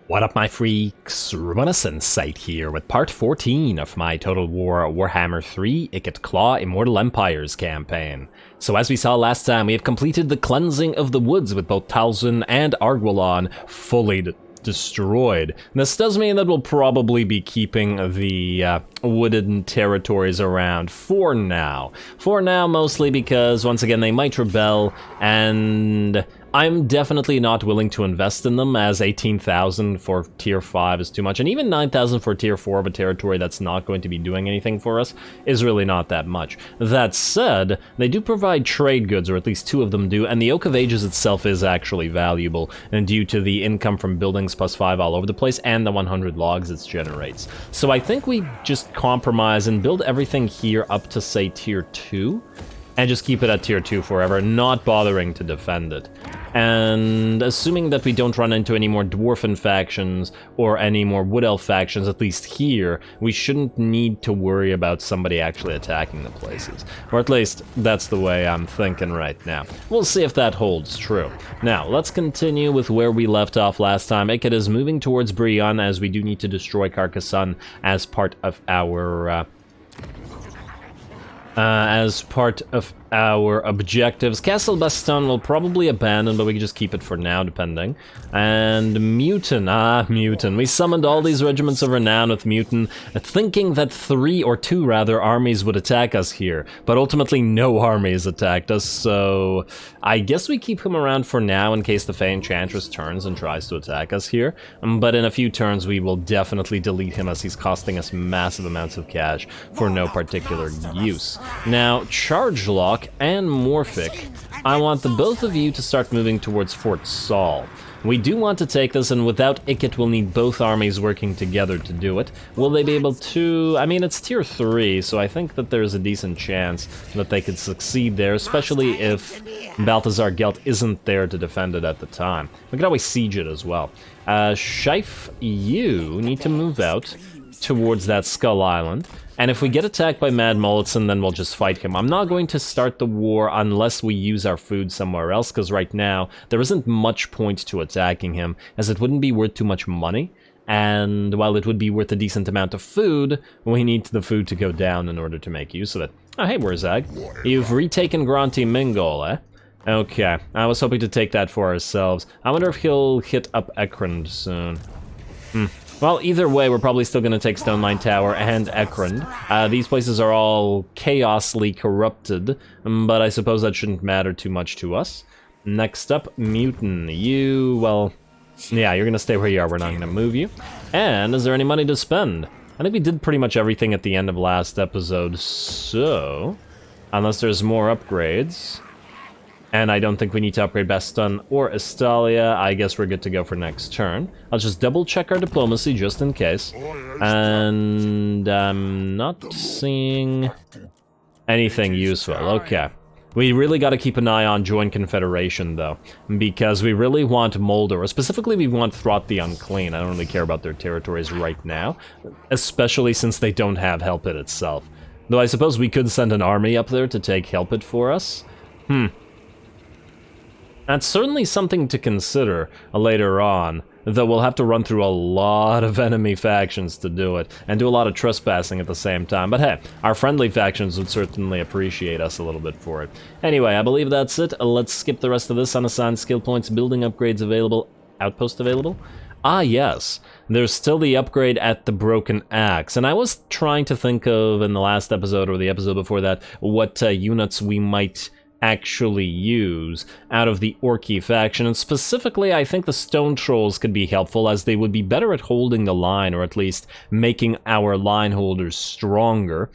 What up, my freaks? RuinusInsight here with part 14 of my Total Warhammer 3 Ikit Claw Immortal Empires campaign. So as we saw last time, we have completed the cleansing of the woods with both Talzin and Arguelon fully destroyed. This does mean that we'll probably be keeping the wooded territories around for now. For now, mostly because, once again, they might rebel, and I'm definitely not willing to invest in them, as 18,000 for tier 5 is too much, and even 9,000 for tier 4 of a territory that's not going to be doing anything for us is really not that much. That said, they do provide trade goods, or at least 2 of them do, and the Oak of Ages itself is actually valuable, and due to the income from buildings +5 all over the place, and the 100 logs it generates. So I think we just compromise and build everything here up to, say, tier 2, and just keep it at tier 2 forever, not bothering to defend it. And assuming that we don't run into any more dwarven factions or any more wood elf factions, at least here, we shouldn't need to worry about somebody actually attacking the places. Or at least, that's the way I'm thinking right now. We'll see if that holds true. Now, let's continue with where we left off last time. Ikit is moving towards Brionne, as we do need to destroy Carcassonne as part of our objectives. Castle Bastonne will probably abandon, but we can just keep it for now, depending. And Mutant, Mutant. We summoned all these regiments of renown with Mutant, thinking that 3 or 2 rather armies would attack us here, but ultimately no armies attacked us, so I guess we keep him around for now in case the Fey Enchantress turns and tries to attack us here, but in a few turns we will definitely delete him, as he's costing us massive amounts of cash for no particular use. Now, Charge Lock and Morphic, I want the both of you to start moving towards Fort Saul. We do want to take this, and without Ikit we'll need both armies working together to do it. Will they be able to? I mean, it's tier 3, so I think that there's a decent chance that they could succeed there, especially if Balthazar Gelt isn't there to defend it at the time. We could always siege it as well. Scheif, you need to move out towards that Skull Island. And if we get attacked by Mad Mollitson, then we'll just fight him. I'm not going to start the war unless we use our food somewhere else, because right now, there isn't much point to attacking him, as it wouldn't be worth too much money. And while it would be worth a decent amount of food, we need the food to go down in order to make use of it. Oh, hey, Wurzag. You've retaken Granty Mingol, eh? Okay, I was hoping to take that for ourselves. I wonder if he'll hit up Ekrund soon. Well, either way, we're probably still going to take Stone Mine Tower and Ekrund. These places are all chaosly corrupted, but I suppose that shouldn't matter too much to us. Next up, Mutant. You, well, yeah, you're going to stay where you are. We're not going to move you. And is there any money to spend? I think we did pretty much everything at the end of last episode, so unless there's more upgrades, and I don't think we need to upgrade Bastonne or Estalia, I guess we're good to go for next turn. I'll just double check our diplomacy just in case. And I'm not seeing anything useful. Okay. We really got to keep an eye on Join Confederation, though, because we really want Moldor, or specifically we want Throth the Unclean. I don't really care about their territories right now, especially since they don't have Helpit itself. Though I suppose we could send an army up there to take Helpit for us. That's certainly something to consider later on, though we'll have to run through a lot of enemy factions to do it, and do a lot of trespassing at the same time. But hey, our friendly factions would certainly appreciate us a little bit for it. Anyway, I believe that's it. Let's skip the rest of this. Unassigned skill points, building upgrades available, outpost available. Ah, yes. There's still the upgrade at the Broken Axe, and I was trying to think of, in the last episode or the episode before that, what units we might actually use out of the Orky faction, and specifically I think the Stone Trolls could be helpful, as they would be better at holding the line, or at least making our line holders stronger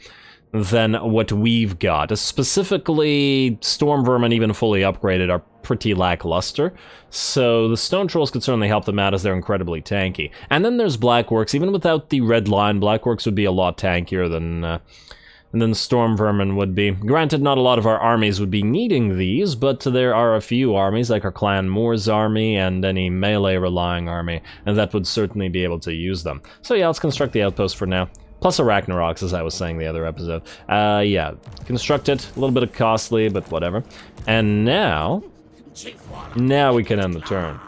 than what we've got. Specifically, Storm Vermin, even fully upgraded, are pretty lackluster, so the Stone Trolls could certainly help them out, as they're incredibly tanky. And then there's Blackworks. Even without the red line, Blackworks would be a lot tankier than Storm Vermin would be. Granted, not a lot of our armies would be needing these, but there are a few armies, like our Clan Moor's army and any melee-relying army, and that would certainly be able to use them. So yeah, let's construct the outpost for now. Plus Arachnaroks, as I was saying the other episode. Yeah, construct it. A little bit of costly, but whatever. And now we can end the turn.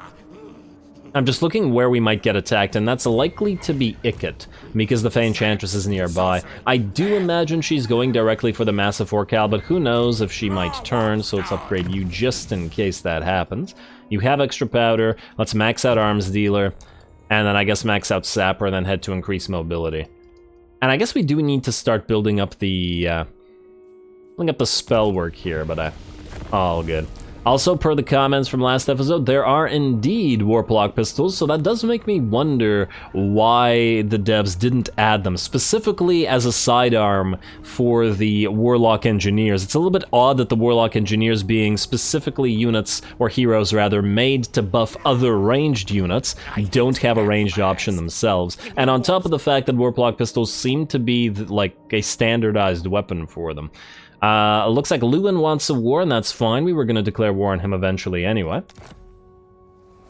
I'm just looking where we might get attacked, and that's likely to be Ikit, because the Fey Enchantress is nearby. I do imagine she's going directly for the Massive Orcal, but who knows if she might turn, so let's upgrade you just in case that happens. You have extra powder, let's max out Arms Dealer, and then I guess max out Sapper, and then head to increase mobility. And I guess we do need to start building up the spell work here, but all good. Also, per the comments from last episode, there are indeed Warplock pistols, so that does make me wonder why the devs didn't add them, specifically as a sidearm for the Warlock Engineers. It's a little bit odd that the Warlock Engineers, being specifically units, or heroes rather, made to buff other ranged units, don't have a ranged option themselves. And on top of the fact that Warplock pistols seem to be like a standardized weapon for them. Looks like Lewin wants a war, and that's fine. We were going to declare war on him eventually anyway.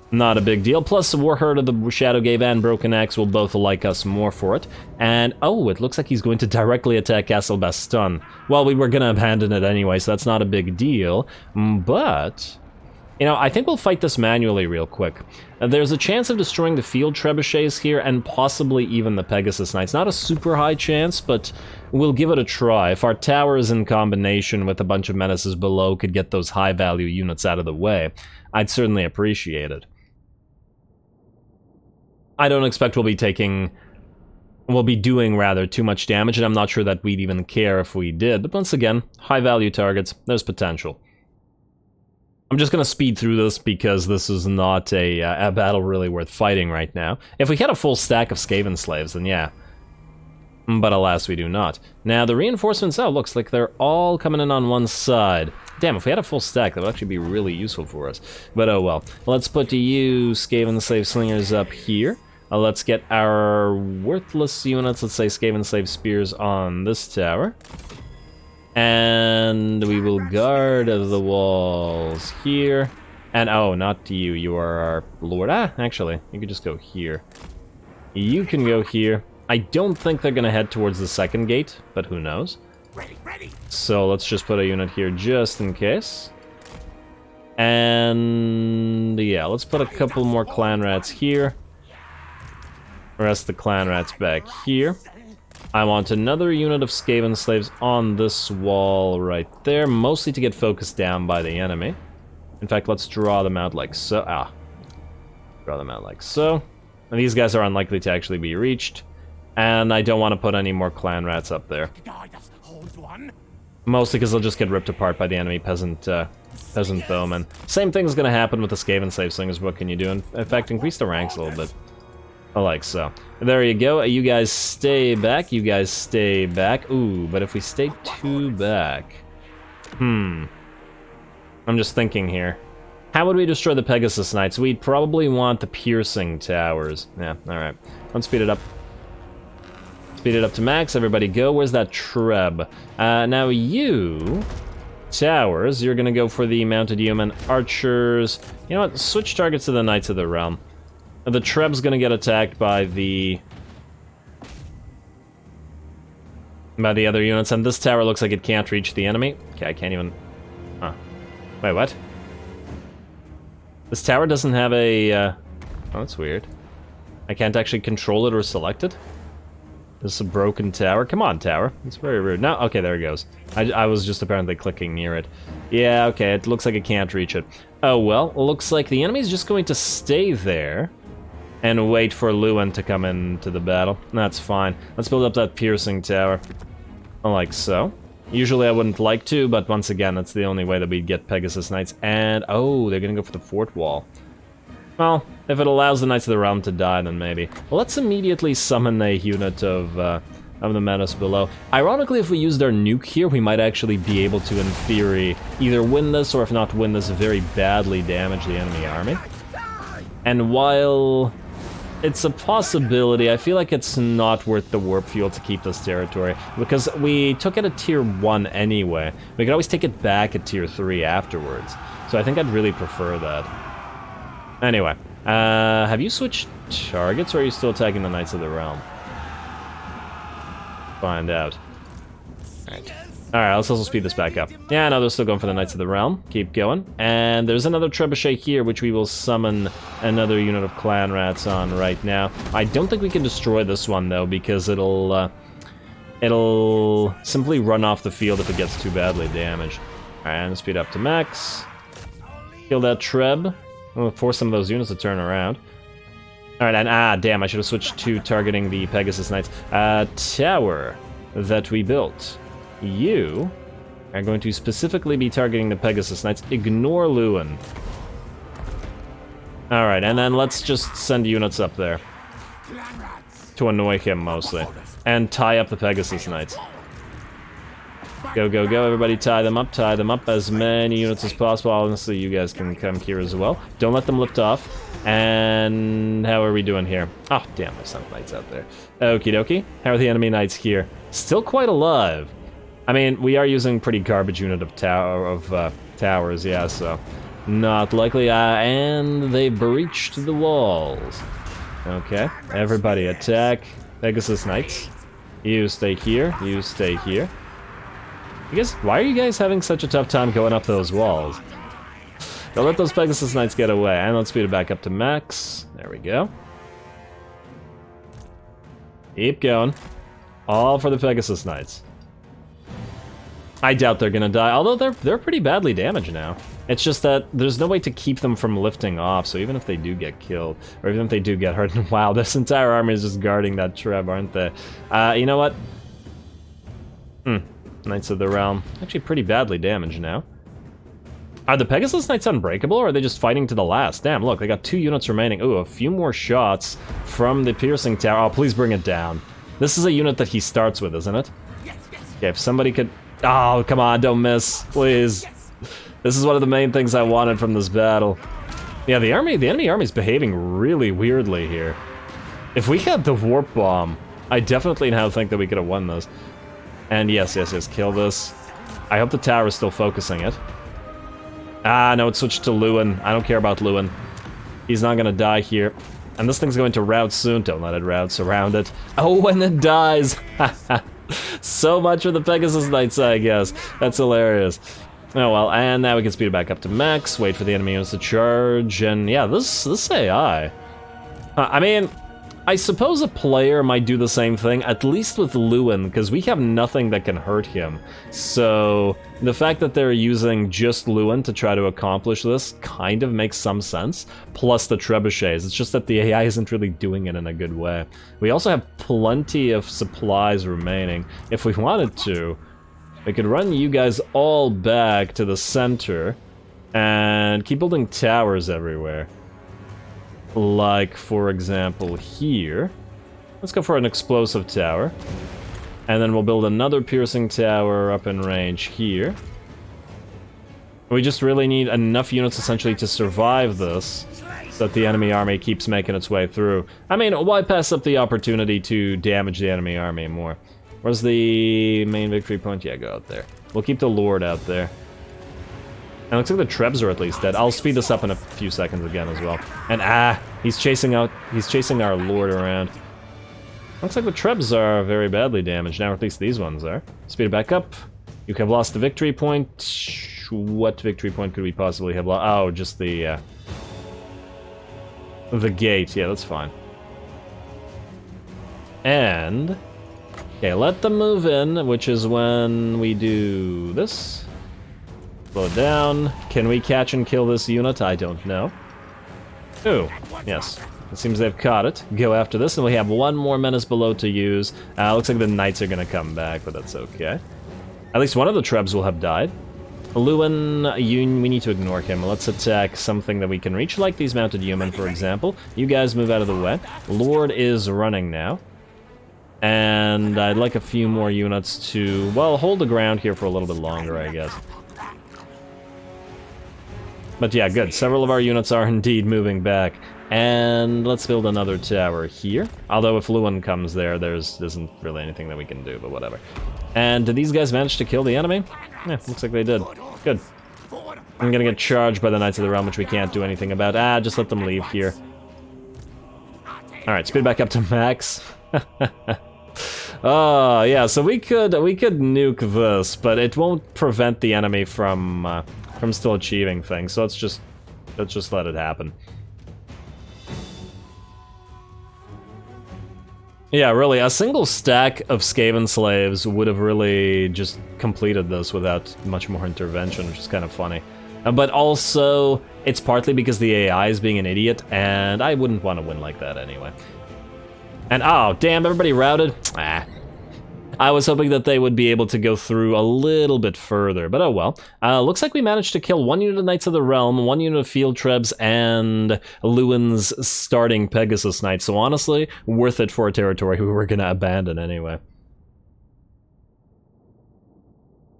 Not a big deal. Plus, the Warherd of the Shadowgave and Broken Axe will both like us more for it. And, oh, it looks like he's going to directly attack Castle Bastonne. Well, we were going to abandon it anyway, so that's not a big deal. But, you know, I think we'll fight this manually real quick. There's a chance of destroying the field trebuchets here, and possibly even the Pegasus Knights. Not a super high chance, but we'll give it a try. If our towers in combination with a bunch of menaces below could get those high-value units out of the way, I'd certainly appreciate it. I don't expect we'll be doing rather too much damage, and I'm not sure that we'd even care if we did. But once again, high-value targets, there's potential. I'm just going to speed through this because this is not a battle really worth fighting right now. If we had a full stack of Skaven slaves, then yeah. But alas, we do not. Now, the reinforcements, oh, looks like they're all coming in on one side. Damn, if we had a full stack, that would actually be really useful for us. But oh well. Let's put you Skaven Slave Slingers up here. Let's get our worthless units, let's say Skaven Slave Spears, on this tower. And we will guard the walls here. And, oh, not you. You are our lord. Ah, actually, you could just go here. You can go here. I don't think they're going to head towards the second gate, but who knows. Ready. So let's just put a unit here just in case. And, yeah, let's put a couple more clan rats here. Rest the clan rats back here. I want another unit of Skaven slaves on this wall right there, mostly to get focused down by the enemy. In fact, let's draw them out like so. Draw them out like so. And these guys are unlikely to actually be reached. And I don't want to put any more clan rats up there. Mostly because they'll just get ripped apart by the enemy peasant bowmen. Same thing's going to happen with the Skaven slave slingers. What can you do? In fact, increase the ranks a little bit. Like so. There you go. You guys stay back. You guys stay back. Ooh, but if we stay too back... I'm just thinking here. How would we destroy the Pegasus Knights? We'd probably want the piercing towers. Yeah, alright. Let's speed it up. Speed it up to max. Everybody go. Where's that Treb? Now you... towers. You're gonna go for the Mounted Yeoman Archers. You know what? Switch targets to the Knights of the Realm. The Treb's gonna get attacked by the other units, and this tower looks like it can't reach the enemy. Okay, I can't even... Huh. Wait, what? This tower doesn't have a... Oh, that's weird. I can't actually control it or select it? This is a broken tower. Come on, tower. It's very rude. No, okay, there it goes. I was just apparently clicking near it. Yeah, okay, it looks like it can't reach it. Oh, well, it looks like the enemy's just going to stay there and wait for Lewin to come into the battle. That's fine. Let's build up that piercing tower. Like so. Usually I wouldn't like to, but once again, that's the only way that we'd get Pegasus Knights. And, oh, they're gonna go for the fort wall. Well, if it allows the Knights of the Realm to die, then maybe. Well, let's immediately summon a unit of the menace below. Ironically, if we used our nuke here, we might actually be able to, in theory, either win this, or if not win this, very badly damage the enemy army. And while it's a possibility, I feel like it's not worth the warp fuel to keep this territory, because we took it at tier 1 anyway. We could always take it back at tier 3 afterwards. So I think I'd really prefer that. Anyway, have you switched targets, or are you still attacking the Knights of the Realm? Find out. Alright. Alright, let's also speed this back up. Yeah, no, they're still going for the Knights of the Realm. Keep going. And there's another trebuchet here, which we will summon another unit of clan rats on right now. I don't think we can destroy this one, though, because it'll simply run off the field if it gets too badly damaged. Alright, and speed up to max. Kill that treb. We'll force some of those units to turn around. Alright, and damn, I should have switched to targeting the Pegasus Knights. Tower that we built. You are going to specifically be targeting the Pegasus Knights. Ignore Lewin. Alright, and then let's just send units up there. To annoy him, mostly. And tie up the Pegasus Knights. Go, go, go, everybody tie them up, as many units as possible. Honestly, you guys can come here as well. Don't let them lift off. And how are we doing here? Oh, damn, there's some knights out there. Okie dokie. How are the enemy knights here? Still quite alive. I mean, we are using pretty garbage unit of towers, yeah, so not likely. And they breached the walls. Okay, everybody attack. Pegasus Knights. You stay here, you stay here. I guess, why are you guys having such a tough time going up those walls? Don't let those Pegasus Knights get away. And let's speed it back up to max. There we go. Keep going. All for the Pegasus Knights. I doubt they're gonna die, although they're pretty badly damaged now. It's just that there's no way to keep them from lifting off, so even if they do get killed, or even if they do get hurt, wow, this entire army is just guarding that treb, aren't they? You know what? Knights of the Realm. Actually pretty badly damaged now. Are the Pegasus Knights unbreakable, or are they just fighting to the last? Damn, look, they got 2 units remaining. Ooh, a few more shots from the piercing tower. Oh, please bring it down. This is a unit that he starts with, isn't it? Okay, if somebody could... Oh, come on, don't miss, please. This is one of the main things I wanted from this battle. Yeah, the enemy army's behaving really weirdly here. If we had the warp bomb, I definitely now think that we could have won this. And yes, kill this. I hope the tower is still focusing it. No, it switched to Lewin. I don't care about Lewin. He's not gonna die here. And this thing's going to rout soon. Don't let it rout, surround it. Oh, when it dies! So much for the Pegasus Knights, I guess. That's hilarious. Oh well, and now we can speed it back up to max, wait for the enemy units to charge, and yeah, this AI. I mean, I suppose a player might do the same thing, at least with Lewin, because we have nothing that can hurt him. So, the fact that they're using just Lewin to try to accomplish this kind of makes some sense, plus the trebuchets. It's just that the AI isn't really doing it in a good way. We also have plenty of supplies remaining. If we wanted to, we could run you guys all back to the center and keep building towers everywhere. Like, for example, here. Let's go for an explosive tower. And then we'll build another piercing tower up in range here. We just really need enough units, essentially, to survive this, so that the enemy army keeps making its way through. I mean, why pass up the opportunity to damage the enemy army more? Where's the main victory point? Yeah, go out there. We'll keep the Lord out there. And it looks like the Trebs are at least dead. I'll speed this up in a few seconds again as well. And he's chasing our Lord around. Looks like the Trebs are very badly damaged now, or at least these ones are. Speed it back up. You have lost the victory point. What victory point could we possibly have lost? Oh, just the gate. Yeah, that's fine. And okay, let them move in, which is when we do this. Slow down. Can we catch and kill this unit? I don't know. Ooh, yes. It seems they've caught it. Go after this, and we have one more menace below to use. Looks like the knights are gonna come back, but that's okay. At least one of the Trebs will have died. Lewin, we need to ignore him. Let's attack something that we can reach, like these mounted human, for example. You guys move out of the way. Lord is running now. And I'd like a few more units to, well, hold the ground here for a little bit longer, I guess. But yeah, good. Several of our units are indeed moving back. And let's build another tower here. Although if Lewin comes there, there isn't really anything that we can do, but whatever. And did these guys manage to kill the enemy? Yeah, looks like they did. Good. I'm gonna get charged by the Knights of the Realm, which we can't do anything about. Just let them leave here. Alright, speed back up to max. Yeah, so we could nuke this, but it won't prevent the enemy from still achieving things. So let's just let it happen. Yeah, really, a single stack of Skaven slaves would have really just completed this without much more intervention, which is kind of funny. But also, it's partly because the AI is being an idiot, and I wouldn't want to win like that anyway. And oh, damn, everybody routed? Ah. I was hoping that they would be able to go through a little bit further, but oh well. Looks like we managed to kill 1 unit of Knights of the Realm, 1 unit of Field Trebs, and Lewin's starting Pegasus Knights, so honestly, worth it for a territory we were gonna abandon anyway.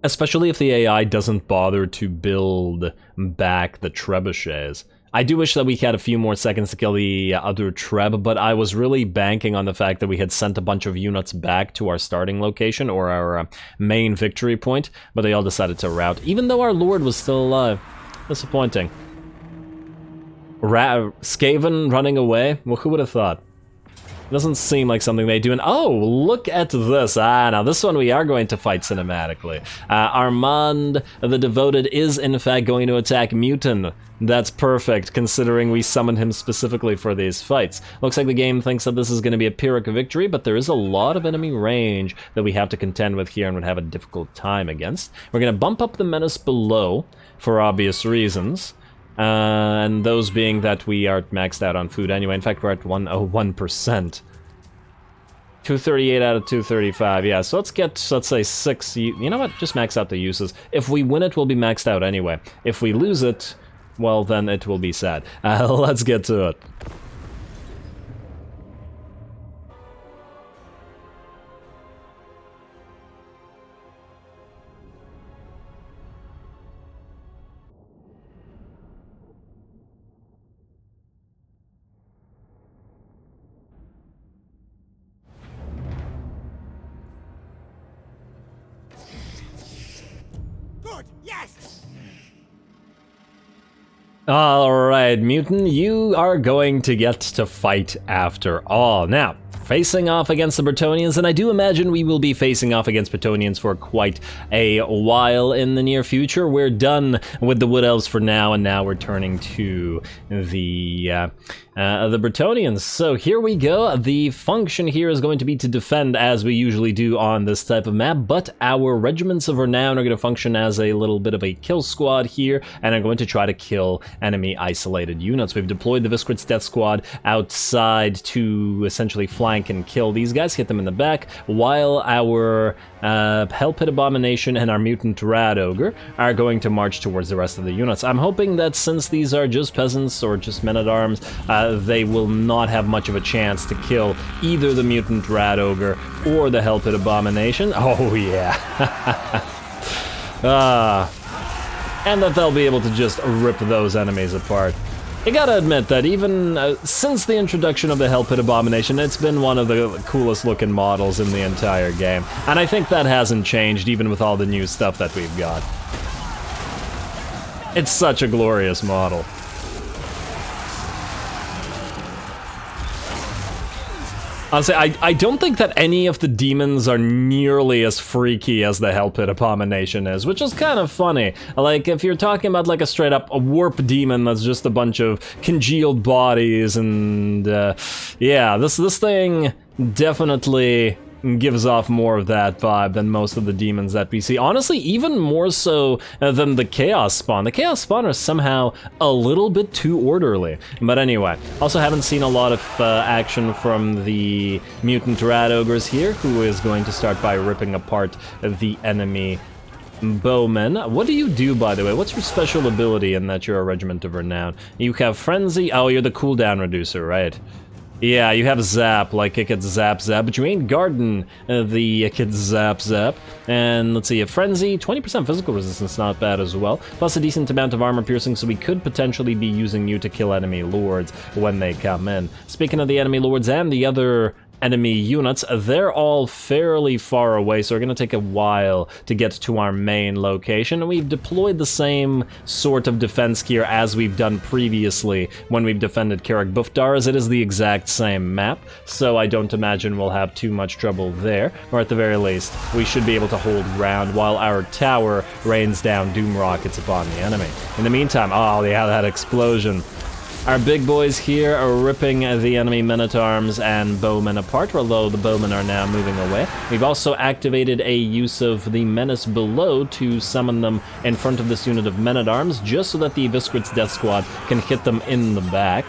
Especially if the AI doesn't bother to build back the trebuchets. I do wish that we had a few more seconds to kill the other Treb, but I was really banking on the fact that we had sent a bunch of units back to our starting location, or our main victory point, but they all decided to rout, even though our Lord was still alive. Disappointing. Skaven running away? Well, who would have thought? Doesn't seem like something they do. And oh, look at this. Now this one we are going to fight cinematically. Armand the Devoted is in fact going to attack Mutant. That's perfect, considering we summoned him specifically for these fights. Looks like the game thinks that this is going to be a Pyrrhic victory, but there is a lot of enemy range that we have to contend with here and would have a difficult time against. We're going to bump up the menace below, for obvious reasons. And those being that we are maxed out on food anyway. In fact, we're at 101%. 238 out of 235, yeah, so let's get, let's say 6, you know what, just max out the uses. If we win it, we'll be maxed out anyway. If we lose it, well, then it will be sad. Let's get to it. Alright, Mutant, you are going to get to fight after all. Now, facing off against the Bretonnians, and I do imagine we will be facing off against Bretonnians for quite a while in the near future. We're done with the Wood Elves for now, and now we're turning to the Bretonnians. So here we go. The function here is going to be to defend as we usually do on this type of map, but our Regiments of Renown are going to function as a little bit of a kill squad here, and are going to try to kill enemy isolated units. We've deployed the Viscrit's Death Squad outside to essentially flank and kill these guys, hit them in the back, while our Hell Pit Abomination and our Mutant Rat Ogre are going to march towards the rest of the units. I'm hoping that since these are just peasants or just men-at-arms, they will not have much of a chance to kill either the Mutant Rat Ogre or the Hell Pit Abomination. Oh yeah. And that they'll be able to just rip those enemies apart. I gotta admit that even since the introduction of the Hell Pit Abomination, it's been one of the coolest looking models in the entire game. And I think that hasn't changed even with all the new stuff that we've got. It's such a glorious model. Honestly, I don't think that any of the demons are nearly as freaky as the Hell Pit Abomination is, which is kind of funny. Like, if you're talking about like a straight up warp demon that's just a bunch of congealed bodies and, yeah, this thing definitely gives off more of that vibe than most of the demons that we see. Honestly, even more so than the Chaos Spawn. The Chaos Spawn are somehow a little bit too orderly. But anyway, also haven't seen a lot of action from the Mutant Rat Ogres here, who is going to start by ripping apart the enemy bowmen. What do you do, by the way? What's your special ability in that you're a Regiment of Renown? You have Frenzy. Oh, you're the cooldown reducer, right? Yeah, you have Zap, like Ikit Zap Zap, but you ain't guarding the Ikit Zap Zap. And let's see, a Frenzy, 20% physical resistance, not bad as well. Plus a decent amount of armor piercing, so we could potentially be using you to kill enemy lords when they come in. Speaking of the enemy lords and the other enemy units. They're all fairly far away, so we're going to take a while to get to our main location. And we've deployed the same sort of defense gear as we've done previously when we've defended Carrick Buftar, as it is the exact same map, so I don't imagine we'll have too much trouble there, or at the very least, we should be able to hold ground while our tower rains down doom rockets upon the enemy. In the meantime, oh yeah, that explosion. Our big boys here are ripping the enemy men-at-arms and bowmen apart, although the bowmen are now moving away. We've also activated a use of the menace below to summon them in front of this unit of men-at-arms, just so that the Viscrit's Death Squad can hit them in the back.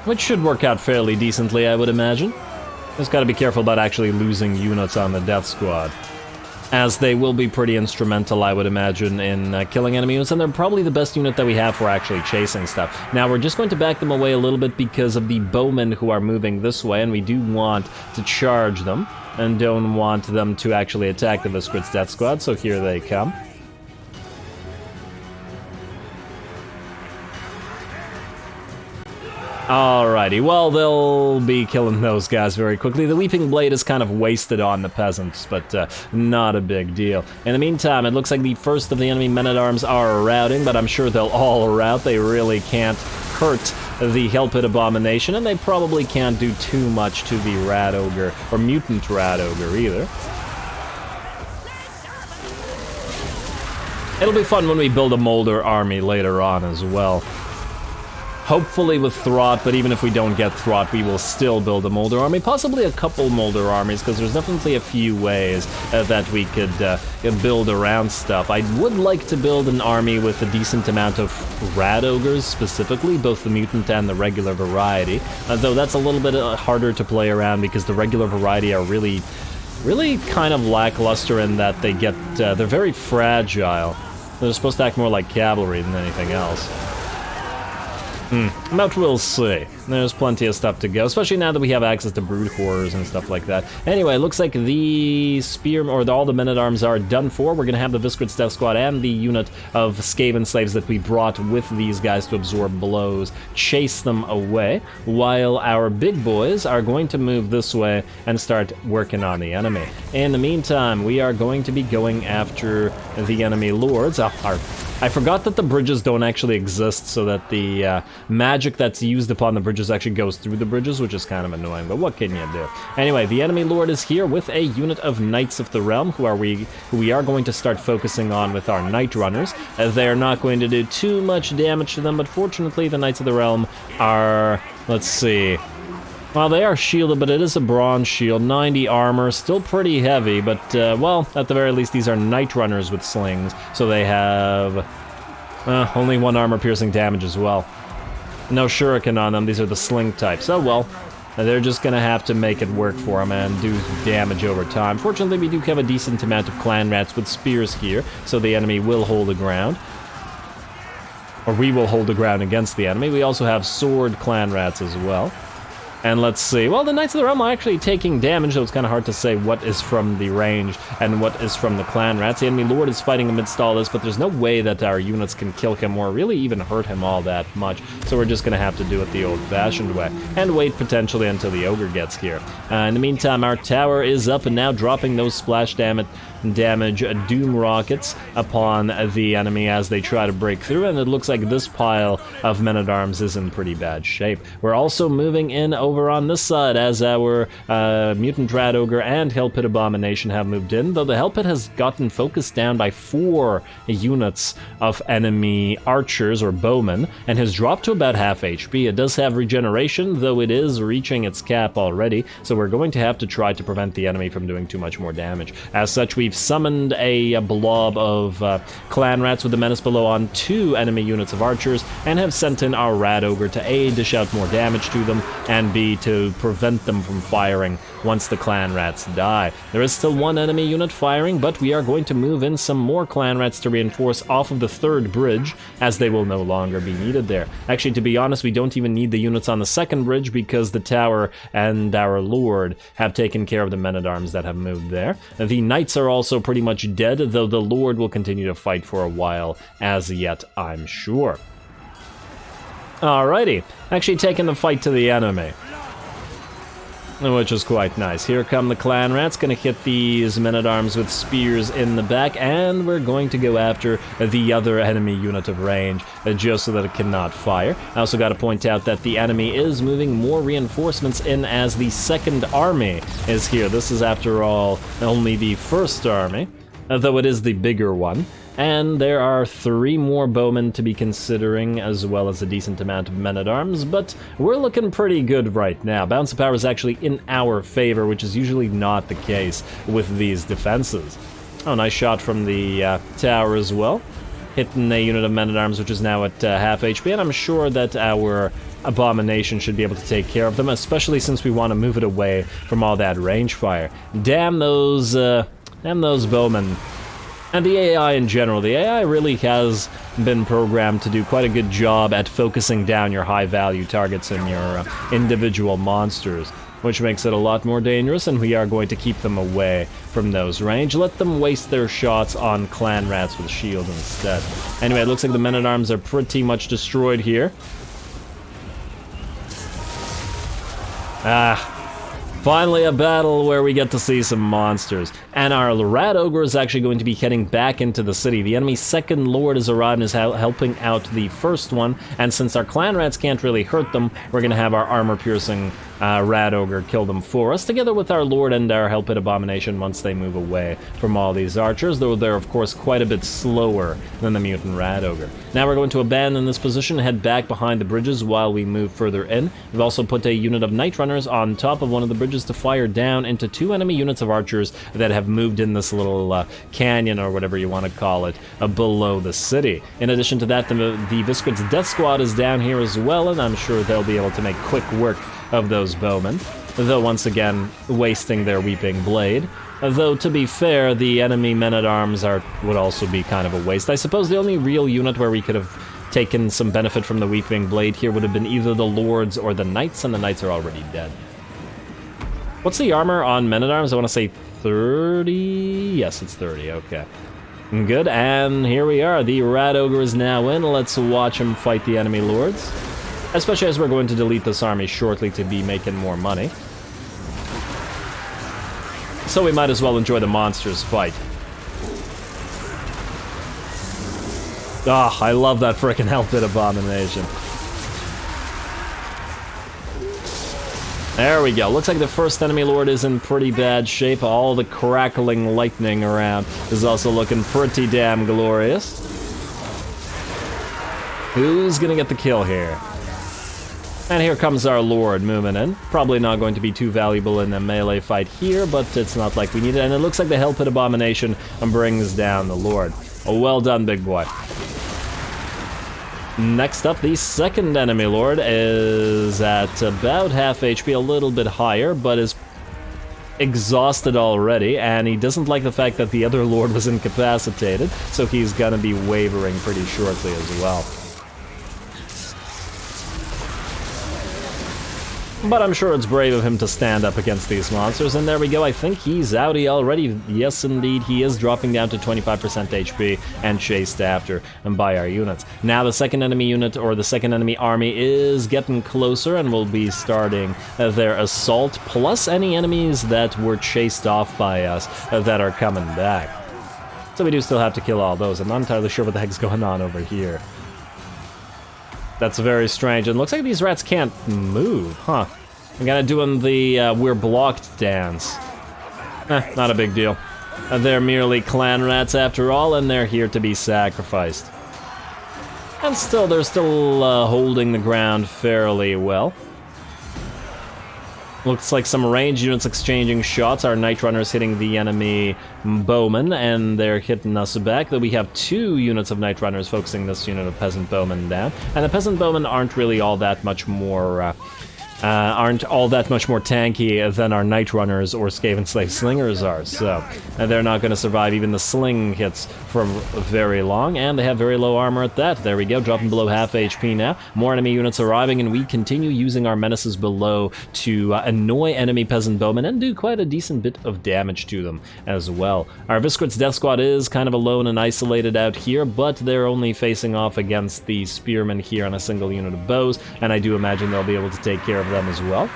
Which should work out fairly decently, I would imagine. Just gotta be careful about actually losing units on the Death Squad, as they will be pretty instrumental, I would imagine, in killing enemy units, and they're probably the best unit that we have for actually chasing stuff. Now, we're just going to back them away a little bit because of the bowmen who are moving this way, and we do want to charge them, and don't want them to actually attack the Viscrit's Death Squad, so here they come. Alrighty, well, they'll be killing those guys very quickly. The Leaping Blade is kind of wasted on the peasants, but not a big deal. In the meantime, it looks like the first of the enemy men-at-arms are routing, but I'm sure they'll all rout. They really can't hurt the Hellpit Abomination, and they probably can't do too much to the Rat Ogre, or Mutant Rat Ogre, either. It'll be fun when we build a Molder army later on as well. Hopefully with Throt, but even if we don't get Throt, we will still build a Molder army, possibly a couple Molder armies, because there's definitely a few ways that we could build around stuff. I would like to build an army with a decent amount of Rat Ogres, specifically, both the Mutant and the regular variety, though that's a little bit harder to play around because the regular variety are really kind of lackluster in that they get, they're very fragile. They're supposed to act more like cavalry than anything else. But we'll see. There's plenty of stuff to go, especially now that we have access to brood horrors and stuff like that. Anyway, it looks like the spear, or all the men-at-arms are done for. We're gonna have the Viscrit's Death Squad and the unit of Skaven slaves that we brought with these guys to absorb blows chase them away, while our big boys are going to move this way and start working on the enemy. In the meantime, we are going to be going after the enemy lords. I forgot that the bridges don't actually exist, so that the magic that's used upon the bridges actually goes through the bridges, which is kind of annoying, but what can you do? Anyway, the enemy lord is here with a unit of Knights of the Realm, who we are going to start focusing on with our Knight Runners, as they are not going to do too much damage to them, but fortunately the Knights of the Realm are, let's see, well, they are shielded, but it is a bronze shield, 90 armor, still pretty heavy, but, well, at the very least, these are Knight Runners with slings, so they have only 1 armor-piercing damage as well. No shuriken on them, these are the sling types. Oh well, they're just gonna have to make it work for them and do damage over time. Fortunately, we do have a decent amount of clan rats with spears here, so the enemy will hold the ground. Or we will hold the ground against the enemy. We also have sword clan rats as well. And let's see, well, the Knights of the Realm are actually taking damage, so it's kind of hard to say what is from the range and what is from the clan rats. The enemy lord is fighting amidst all this, but there's no way that our units can kill him or really even hurt him all that much, so we're just going to have to do it the old-fashioned way, and wait potentially until the ogre gets here. In the meantime, our tower is up and now dropping those splash damage doom rockets upon the enemy as they try to break through, and it looks like this pile of men-at-arms is in pretty bad shape. We're also moving in over on this side as our Mutant Rat Ogre and Hellpit Abomination have moved in, though the Hellpit has gotten focused down by 4 units of enemy archers or bowmen and has dropped to about half HP. It does have regeneration, though it is reaching its cap already, so we're going to have to try to prevent the enemy from doing too much more damage. As such, we've summoned a blob of clan rats with the menace below on 2 enemy units of archers and have sent in our Rat Ogre to A, dish out more damage to them, and B, to prevent them from firing once the clan rats die. There is still 1 enemy unit firing, but we are going to move in some more clan rats to reinforce off of the 3rd bridge, as they will no longer be needed there. Actually, to be honest, we don't even need the units on the 2nd bridge because the tower and our lord have taken care of the men-at-arms that have moved there. The knights are also pretty much dead, though the lord will continue to fight for a while as yet, I'm sure. Alrighty, actually taking the fight to the enemy. which is quite nice. Here come the clan rats, gonna hit these men-at-arms with spears in the back, and we're going to go after the other enemy unit of range, just so that it cannot fire. I also gotta point out that the enemy is moving more reinforcements in as the second army is here. This is, after all, only the first army, though it is the bigger one. And there are 3 more bowmen to be considering, as well as a decent amount of men-at-arms, but we're looking pretty good right now. Balance of power is actually in our favor, which is usually not the case with these defenses. Oh, nice shot from the tower as well. Hitting a unit of men-at-arms, which is now at half HP, and I'm sure that our abomination should be able to take care of them, especially since we want to move it away from all that range fire. Damn those bowmen. And the AI in general. The AI really has been programmed to do quite a good job at focusing down your high-value targets and your individual monsters, which makes it a lot more dangerous, and we are going to keep them away from those range. Let them waste their shots on clan rats with shield instead. Anyway, it looks like the men-at-arms are pretty much destroyed here. Finally a battle where we get to see some monsters. And our Rat Ogre is actually going to be heading back into the city. The enemy's second lord has arrived and is helping out the first one, and since our clan rats can't really hurt them, we're going to have our armor-piercing Rat Ogre kill them for us, together with our lord and our Hellpit Abomination once they move away from all these archers, though they're of course quite a bit slower than the Mutant Rat Ogre. Now we're going to abandon this position and head back behind the bridges while we move further in. We've also put a unit of Night Runners on top of one of the bridges to fire down into 2 enemy units of archers that have moved in this little canyon, or whatever you want to call it, below the city. In addition to that, the Visquid's Death Squad is down here as well, and I'm sure they'll be able to make quick work of those bowmen, though once again wasting their Weeping Blade. Though, to be fair, the enemy men-at-arms would also be kind of a waste. I suppose the only real unit where we could have taken some benefit from the Weeping Blade here would have been either the Lords or the Knights, and the Knights are already dead. What's the armor on men-at-arms? I want to say 30? Yes, it's 30, okay. Good, and here we are. The Rat Ogre is now in. Let's watch him fight the enemy Lords. Especially as we're going to delete this army shortly to be making more money. So we might as well enjoy the monsters fight. Ah, I love that frickin' Hellpit Abomination. There we go. Looks like the first enemy lord is in pretty bad shape. All the crackling lightning around is also looking pretty damn glorious. Who's gonna get the kill here? And here comes our lord moving in. Probably not going to be too valuable in a melee fight here, but it's not like we need it. And it looks like the Hellpit Abomination brings down the lord. Oh, well done, big boy. Next up, the second enemy lord is at about half HP, a little bit higher, but is exhausted already, and he doesn't like the fact that the other lord was incapacitated, so he's gonna be wavering pretty shortly as well. But I'm sure it's brave of him to stand up against these monsters, and there we go. I think he's outie already. Yes, indeed, he is dropping down to 25% HP and chased after by our units. Now the second enemy unit, or the second enemy army, is getting closer and will be starting their assault, plus any enemies that were chased off by us that are coming back. So we do still have to kill all those. I'm not entirely sure what the heck's going on over here. That's very strange, and looks like these rats can't move, huh? I'm kinda doing the we're blocked dance. Not a big deal. They're merely clan rats after all, and they're here to be sacrificed. And still, they're still holding the ground fairly well. Looks like some range units exchanging shots. Our Night Runners hitting the enemy bowmen, and they're hitting us back. Though we have 2 units of Night Runners focusing this unit of Peasant Bowmen down. And the Peasant Bowmen aren't really all that much more tanky than our Night Runners or Skaven Slave Slingers are, so they're not going to survive even the sling hits for very long, and they have very low armor at that. There we go, dropping below half HP now. More enemy units arriving, and we continue using our menaces below to annoy enemy Peasant Bowmen and do quite a decent bit of damage to them as well. Our Visquid's Death Squad is kind of alone and isolated out here, but they're only facing off against the Spearmen here on a single unit of bows, and I do imagine they'll be able to take care of them as well.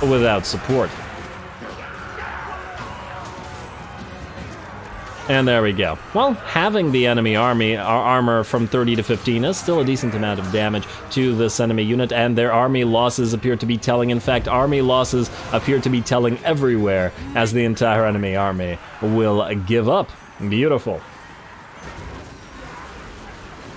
without support. And there we go. Well, having the enemy armor from 30 to 15 is still a decent amount of damage to this enemy unit, and their army losses appear to be telling. In fact, army losses appear to be telling everywhere, as the entire enemy army will give up. Beautiful.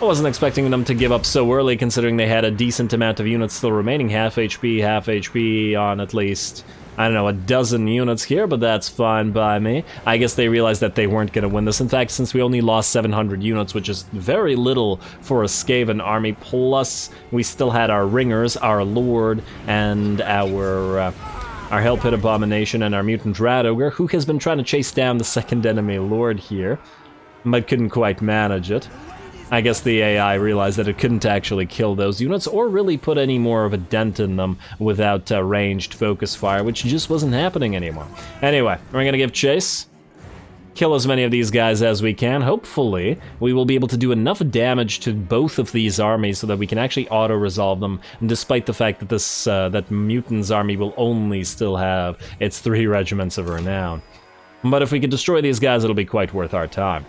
I wasn't expecting them to give up so early, considering they had a decent amount of units still remaining. Half HP on at least, I don't know, a dozen units here, but that's fine by me. I guess they realized that they weren't going to win this. In fact, since we only lost 700 units, which is very little for a Skaven army, plus we still had our Ringers, our Lord, and our Hell Pit Abomination, and our Mutant Rat Ogre, who has been trying to chase down the second enemy Lord here, but couldn't quite manage it. I guess the AI realized that it couldn't actually kill those units or really put any more of a dent in them without ranged focus fire, which just wasn't happening anymore. Anyway, we're gonna give chase, kill as many of these guys as we can. Hopefully, we will be able to do enough damage to both of these armies so that we can actually auto-resolve them, despite the fact that this that Mutant's army will only still have its 3 regiments of renown. But if we could destroy these guys, it'll be quite worth our time.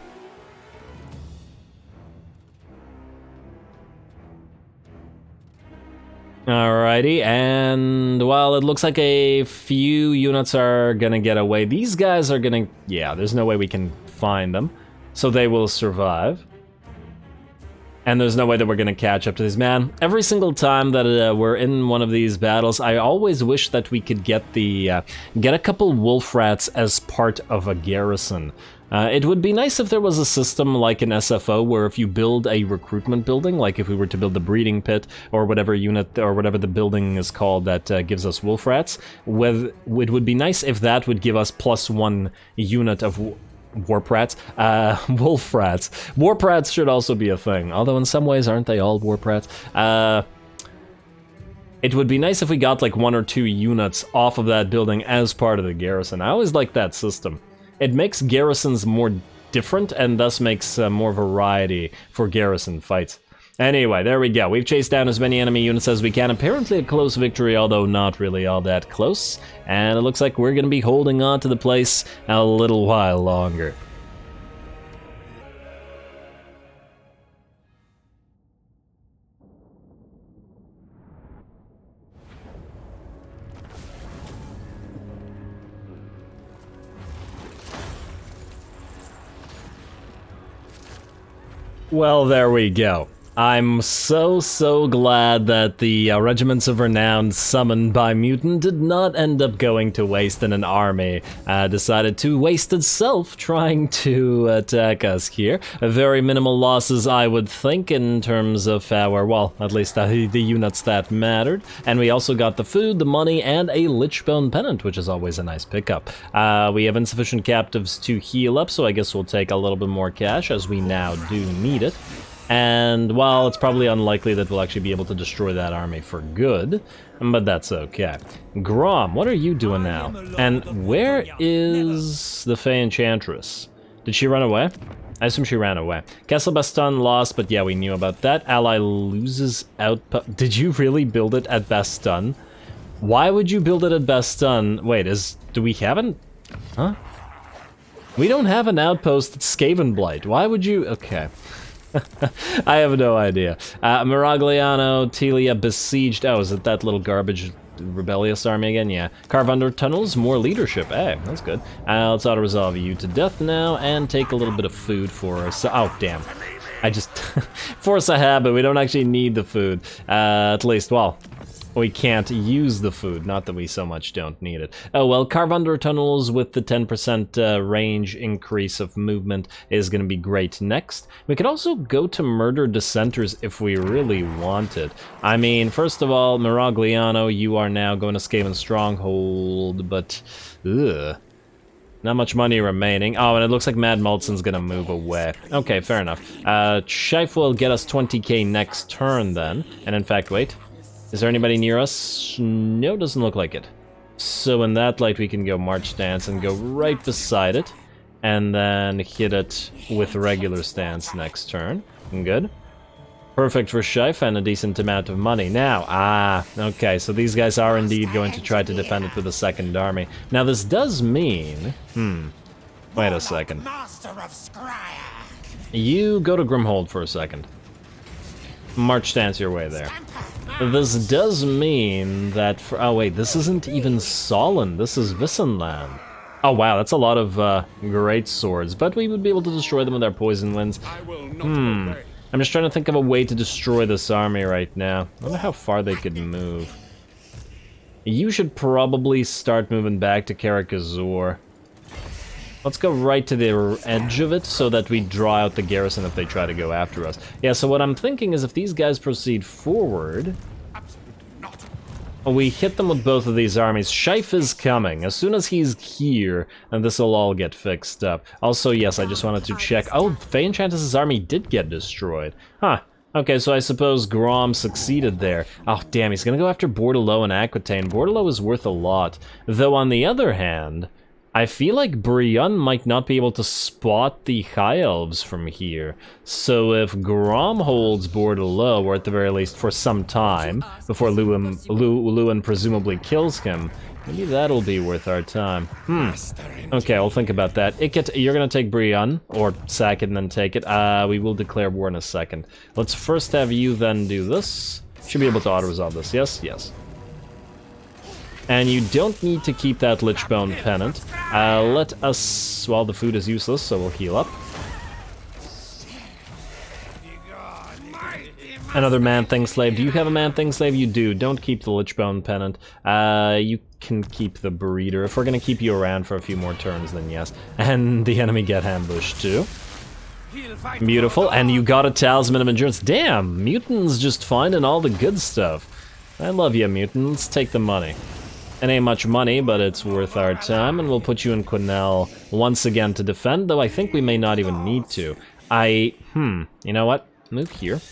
Alrighty, and well, it looks like a few units are gonna get away. These guys are gonna, yeah, there's no way we can find them, so they will survive. And there's no way that we're gonna catch up to these. Man, every single time that we're in one of these battles, I always wish that we could get the get a couple wolf rats as part of a garrison. It would be nice if there was a system like an SFO where if you build a recruitment building, like if we were to build the breeding pit or whatever unit or whatever the building is called that gives us wolf rats, it would be nice if that would give us +1 unit of warp rats, wolf rats. Warp rats should also be a thing, although in some ways aren't they all warp rats? It would be nice if we got like 1 or 2 units off of that building as part of the garrison. I always like that system. It makes garrisons more different and thus makes more variety for garrison fights. Anyway, there we go. We've chased down as many enemy units as we can. Apparently a close victory, although not really all that close. And it looks like we're going to be holding on to the place a little while longer. Well, there we go. I'm so glad that the regiments of renown summoned by Mutant did not end up going to waste, and an army decided to waste itself trying to attack us here. Very minimal losses, I would think, in terms of our, well, at least the units that mattered. And we also got the food, the money, and a Lichbone Pennant, which is always a nice pickup. We have insufficient captives to heal up, so I guess we'll take a little bit more cash, as we now do need it. And, well, it's probably unlikely that we'll actually be able to destroy that army for good, but that's okay. Grom, what are you doing now? And where is the Fey Enchantress? Did she run away? I assume she ran away. Castle Bastonne lost, but yeah, we knew about that. Ally loses outpost. Did you really build it at Bastonne? Why would you build it at Bastonne? Wait, do we have an... Huh? We don't have an outpost at Skaven Blight. Why would you... Okay. I have no idea. Miragliano, Telia besieged. Oh, is it that little garbage rebellious army again? Yeah. Carve under tunnels, more leadership. Hey, that's good. Let's auto-resolve you to death now and take a little bit of food for us. Oh, damn. I just... Force a habit. We don't actually need the food. At least, well... We can't use the food, not that we so much don't need it. Oh well, Carve Under Tunnels with the 10% range increase of movement is going to be great next. We could also go to Murder Dissenters if we really wanted. I mean, first of all, Miragliano, you are now going to Skaven Stronghold, but... Ugh. Not much money remaining. Oh, and it looks like Mad Maltson's gonna move away. Okay, fair enough. Scheif will get us 20k next turn then. And in fact, wait. Is there anybody near us? No, doesn't look like it. So in that light, we can go March Stance and go right beside it. And then hit it with regular stance next turn. Good. Perfect for Scheif and a decent amount of money. Now, okay, so these guys are indeed going to try to defend it with a second army. Now this does mean... wait a second. You go to Grimhold for a second. March stance your way there. This does mean that for... oh wait, this isn't even Solon, this is Vissenland. Oh wow, that's a lot of great swords, but we would be able to destroy them with our poison winds. I'm just trying to think of a way to destroy this army right now. I wonder how far they could move. You should probably start moving back to Karakazor. Let's go right to the edge of it so that we draw out the garrison if they try to go after us. Yeah, so what I'm thinking is if these guys proceed forward... we hit them with both of these armies. Scheif is coming. As soon as he's here, and this will all get fixed up. Also, yes, I just wanted to check. Oh, Feyenchantis' army did get destroyed. Huh. Okay, so I suppose Grom succeeded there. Oh, damn, he's gonna go after Bordelot and Aquitaine. Bordelot is worth a lot. Though, on the other hand, I feel like Brienne might not be able to spot the High Elves from here. So if Grom holds Bordelot, or at the very least for some time, before Lewin presumably kills him, maybe that'll be worth our time. Okay, I'll think about that. Ikit, you're gonna take Brienne, or sack it and then take it. We will declare war in a second. Let's first have you then do this. Should be able to auto-resolve this, yes? Yes. And you don't need to keep that Lichbone Pennant. Let us... well, the food is useless, so we'll heal up. Another Man-Thing Slave. Do you have a Man-Thing Slave? You do. Don't keep the Lichbone Pennant. You can keep the Breeder. If we're gonna keep you around for a few more turns, then yes. And the enemy get ambushed, too. Beautiful. And you got a Talisman of Endurance. Damn! Mutants just finding all the good stuff. I love you, Mutants. Take the money. It ain't much money, but it's worth our time, and we'll put you in Quenelle once again to defend, though I think we may not even need to. You know what? Move here.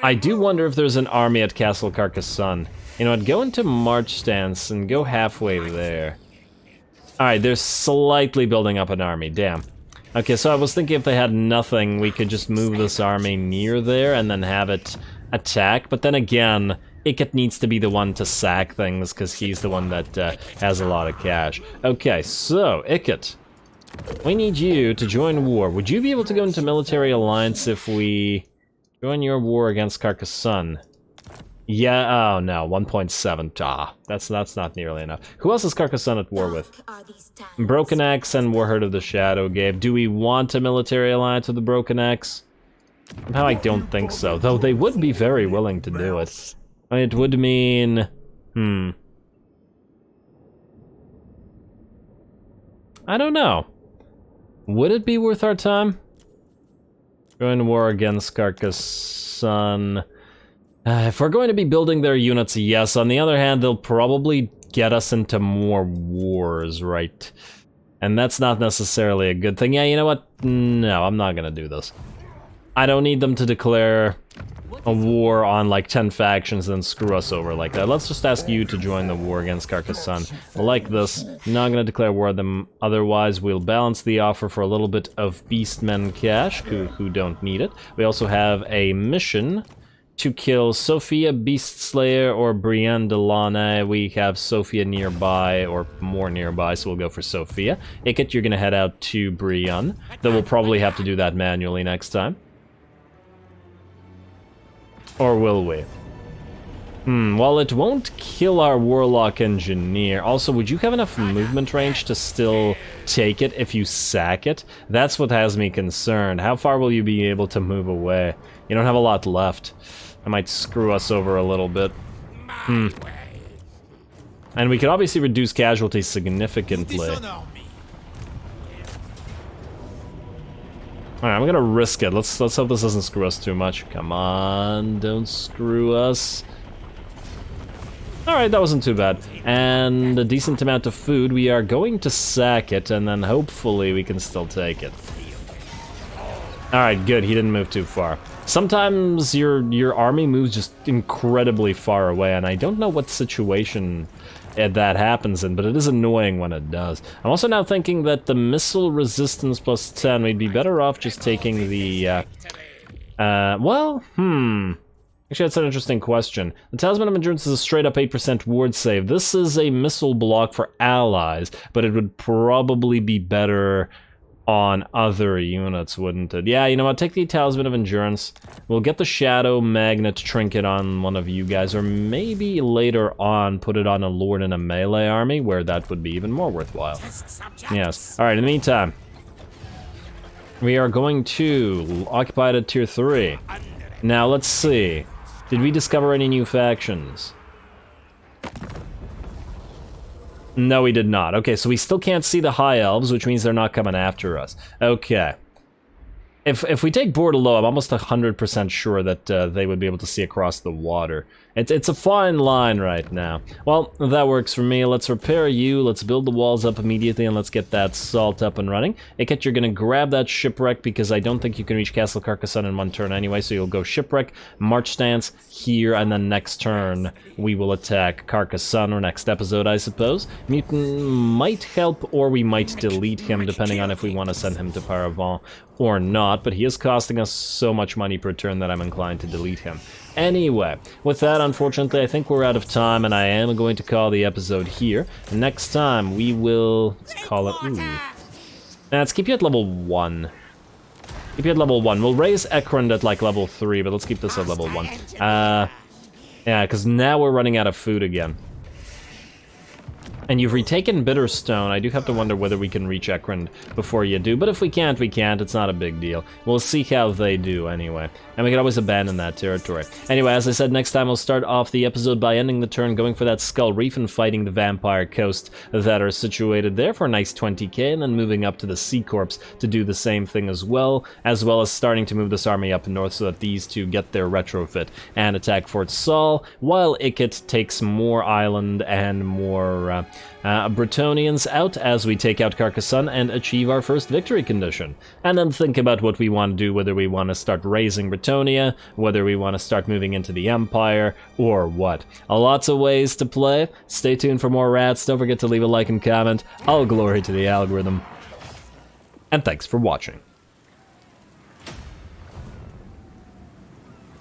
I do wonder if there's an army at Castle Carcassonne. You know what? Go into March stance and go halfway there. Alright, they're slightly building up an army, damn. Okay, so I was thinking if they had nothing, we could just move this army near there and then have it attack, but then again... Ikit needs to be the one to sack things, because he's the one that has a lot of cash. Okay, so, Ikit. We need you to join war. Would you be able to go into military alliance if we join your war against Carcassonne? Yeah, oh no, 1.7. That's not nearly enough. Who else is Carcassonne at war with? Broken Axe and Warherd of the Shadow gave. Do we want a military alliance with the Broken Axe? Somehow I don't think so, though they would be very willing to do it. It would mean... I don't know. Would it be worth our time? Join war against Carcassonne. If we're going to be building their units, yes. On the other hand, they'll probably get us into more wars, right? And that's not necessarily a good thing. Yeah, you know what? No, I'm not gonna do this. I don't need them to declare a war on like 10 factions and then screw us over like that. Let's just ask you to join the war against Carcassonne. Like this, not gonna declare war on them, otherwise we'll balance the offer for a little bit of beastmen cash, who don't need it. We also have a mission to kill Sophia Beastslayer or Brienne de Launay. We have Sophia nearby, or more nearby, so we'll go for Sophia. Ikit, you're gonna head out to Brienne, though we'll probably have to do that manually next time. Or will we? Well, it won't kill our Warlock Engineer. Also, would you have enough movement range to still take it if you sack it? That's what has me concerned. How far will you be able to move away? You don't have a lot left. That might screw us over a little bit. And we could obviously reduce casualties significantly. Alright, I'm gonna risk it. Let's hope this doesn't screw us too much. Come on, don't screw us. Alright, that wasn't too bad. And a decent amount of food. We are going to sack it, and then hopefully we can still take it. Alright, good. He didn't move too far. Sometimes your army moves just incredibly far away, and I don't know what situation that happens in, but it is annoying when it does. I'm also now thinking that the missile resistance plus 10, we'd be better off just taking the, Actually, that's an interesting question. The Talisman of Endurance is a straight-up 8% ward save. This is a missile block for allies, but it would probably be better on other units, wouldn't it? Yeah, you know what, take the Talisman of Endurance. We'll get the Shadow Magnet Trinket on one of you guys, or maybe later on put it on a Lord in a melee army, where that would be even more worthwhile. Yes. Alright, in the meantime, we are going to occupy it at tier 3. Now, let's see. Did we discover any new factions? No, we did not. Okay, so we still can't see the High Elves, which means they're not coming after us. Okay. If we take Bordelot, I'm almost 100% sure that they would be able to see across the water. It's a fine line right now. Well, that works for me. Let's repair you, let's build the walls up immediately, and let's get that salt up and running. Ikit, you're gonna grab that shipwreck, because I don't think you can reach Castle Carcassonne in one turn anyway, so you'll go shipwreck, march stance, here, and then next turn we will attack Carcassonne, or next episode, I suppose. Mutant might help, or we might delete him, depending on if we want to send him to Paravent or not, but he is costing us so much money per turn that I'm inclined to delete him. Anyway, with that, unfortunately, I think we're out of time, and I am going to call the episode here. Next time, we will... let's call it... let's keep you at level 1. Keep you at level 1. We'll raise Ekrund at, like, level 3, but let's keep this at level 1. Yeah, because now we're running out of food again. And you've retaken Bitterstone. I do have to wonder whether we can reach Ekrund before you do, but if we can't, we can't. It's not a big deal. We'll see how they do anyway. And we can always abandon that territory. Anyway, as I said, next time we'll start off the episode by ending the turn, going for that Skull Reef and fighting the Vampire Coast that are situated there for a nice 20k, and then moving up to the Sea Corps to do the same thing as well as starting to move this army up north so that these two get their retrofit and attack Fort Saul, while Ikit takes more island and more... Bretonnians out as we take out Carcassonne and achieve our first victory condition. And then think about what we want to do, whether we want to start raising Bretonnia, whether we want to start moving into the Empire, or what. Lots of ways to play. Stay tuned for more rats. Don't forget to leave a like and comment. All glory to the algorithm. And thanks for watching.